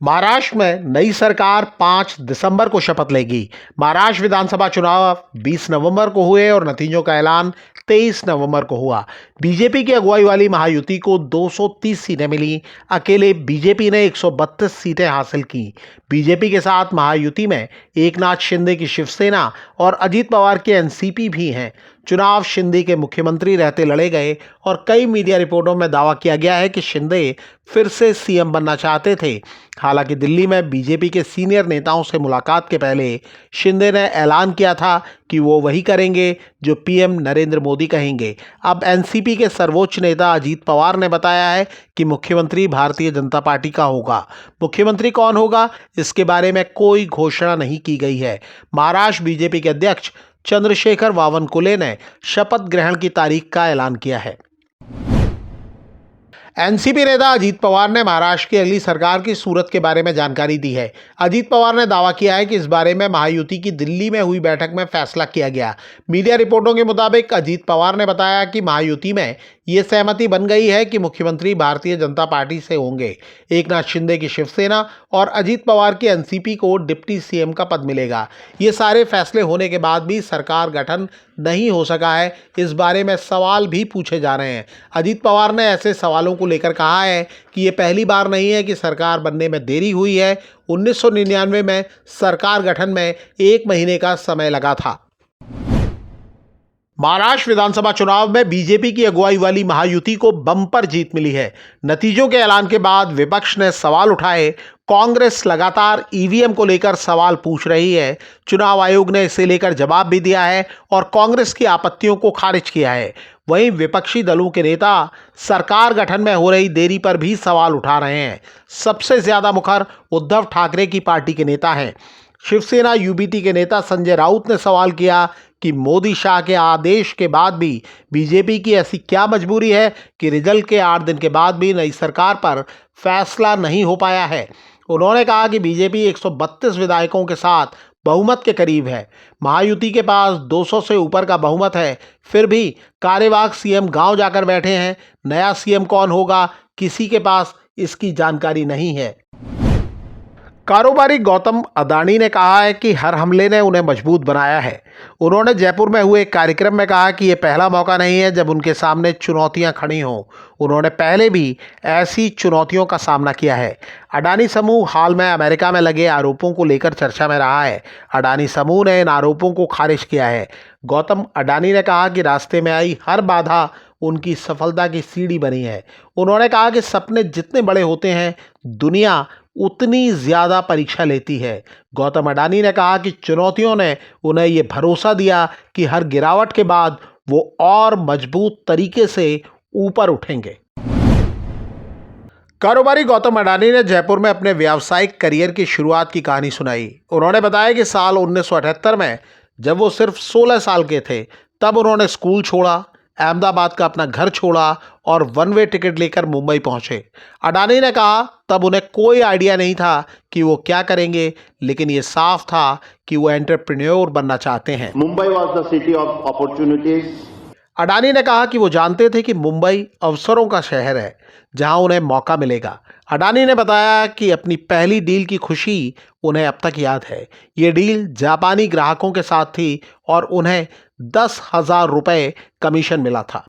महाराष्ट्र में नई सरकार 5 दिसंबर को शपथ लेगी। महाराष्ट्र विधानसभा चुनाव 20 नवंबर को हुए और नतीजों का ऐलान 23 नवंबर को हुआ। बीजेपी की अगुवाई वाली महायुति को 230 सीटें मिली। अकेले बीजेपी ने 132 सीटें हासिल की। बीजेपी के साथ महायुति में एकनाथ शिंदे की शिवसेना और अजीत पवार की एनसीपी भी हैं। चुनाव शिंदे के मुख्यमंत्री रहते लड़े गए और कई मीडिया रिपोर्टों में दावा किया गया है कि शिंदे फिर से सीएम बनना चाहते थे। हालांकि दिल्ली में बीजेपी के सीनियर नेताओं से मुलाकात के पहले शिंदे ने ऐलान किया था कि वो वही करेंगे जो पीएम नरेंद्र मोदी कहेंगे। अब एनसीपी के सर्वोच्च नेता अजीत पवार ने बताया है कि मुख्यमंत्री भारतीय जनता पार्टी का होगा। मुख्यमंत्री कौन होगा, इसके बारे में कोई घोषणा नहीं की गई है। महाराष्ट्र बीजेपी के अध्यक्ष चंद्रशेखर बावनकुले ने शपथ ग्रहण की तारीख का ऐलान किया है। एनसीपी नेता अजीत पवार ने महाराष्ट्र की अगली सरकार की सूरत के बारे में जानकारी दी है। अजीत पवार ने दावा किया है कि इस बारे में महायुति की दिल्ली में हुई बैठक में फैसला किया गया। मीडिया रिपोर्टों के मुताबिक अजीत पवार ने बताया कि महायुति में ये सहमति बन गई है कि मुख्यमंत्री भारतीय जनता पार्टी से होंगे। एकनाथ शिंदे की शिवसेना और अजीत पवार की एनसीपी को डिप्टी सीएम का पद मिलेगा। ये सारे फैसले होने के बाद भी सरकार गठन नहीं हो सका है, इस बारे में सवाल भी पूछे जा रहे हैं। अजीत पवार ने ऐसे सवालों को लेकर कहा है कि ये पहली बार नहीं है कि सरकार बनने में देरी हुई है। 1999 में सरकार गठन में 1 महीने का समय लगा था। महाराष्ट्र विधानसभा चुनाव में बीजेपी की अगुवाई वाली महायुति को बम्पर जीत मिली है। नतीजों के ऐलान के बाद विपक्ष ने सवाल उठाए। कांग्रेस लगातार ईवीएम को लेकर सवाल पूछ रही है। चुनाव आयोग ने इसे लेकर जवाब भी दिया है और कांग्रेस की आपत्तियों को खारिज किया है। वहीं विपक्षी दलों के नेता सरकार गठन में हो रही देरी पर भी सवाल उठा रहे हैं। सबसे ज्यादा मुखर उद्धव ठाकरे की पार्टी के नेता हैं। शिवसेना यूबीटी के नेता संजय राउत ने सवाल किया कि मोदी शाह के आदेश के बाद भी बीजेपी की ऐसी क्या मजबूरी है कि रिजल्ट के 8 दिन के बाद भी नई सरकार पर फैसला नहीं हो पाया है। उन्होंने कहा कि बीजेपी 132 विधायकों के साथ बहुमत के करीब है। महायुति के पास 200 से ऊपर का बहुमत है, फिर भी कार्यवाहक सीएम गांव जाकर बैठे हैं। नया सीएम कौन होगा, किसी के पास इसकी जानकारी नहीं है। कारोबारी गौतम अडानी ने कहा है कि हर हमले ने उन्हें मजबूत बनाया है। उन्होंने जयपुर में हुए एक कार्यक्रम में कहा कि यह पहला मौका नहीं है जब उनके सामने चुनौतियां खड़ी हों। उन्होंने पहले भी ऐसी चुनौतियों का सामना किया है। अडानी समूह हाल में अमेरिका में लगे आरोपों को लेकर चर्चा में रहा है। अडानी समूह ने इन आरोपों को खारिज किया है। गौतम अडानी ने कहा कि रास्ते में आई हर बाधा उनकी सफलता की सीढ़ी बनी है। उन्होंने कहा कि सपने जितने बड़े होते हैं, दुनिया उतनी ज़्यादा परीक्षा लेती है। गौतम अडानी ने कहा कि चुनौतियों ने उन्हें ये भरोसा दिया कि हर गिरावट के बाद वो और मजबूत तरीके से ऊपर उठेंगे। कारोबारी गौतम अडानी ने जयपुर में अपने व्यावसायिक करियर की शुरुआत की कहानी सुनाई। उन्होंने बताया कि साल 1978 में जब वो सिर्फ 16 साल के थे, तब उन्होंने स्कूल छोड़ा, अहमदाबाद का अपना घर छोड़ा और वन वे टिकट लेकर मुंबई पहुंचे। अडानी ने कहा तब उन्हें कोई आइडिया नहीं था कि वो क्या करेंगे, लेकिन ये साफ था कि वो एंटरप्रेन्योर बनना चाहते हैं। Mumbai was the city of opportunities. Adani ने कहा कि वो जानते थे कि मुंबई अवसरों का शहर है जहां उन्हें मौका मिलेगा। अडानी ने बताया कि अपनी पहली डील की खुशी उन्हें अब तक याद है। ये डील जापानी ग्राहकों के साथ थी और उन्हें 10,000 रुपये कमीशन मिला था।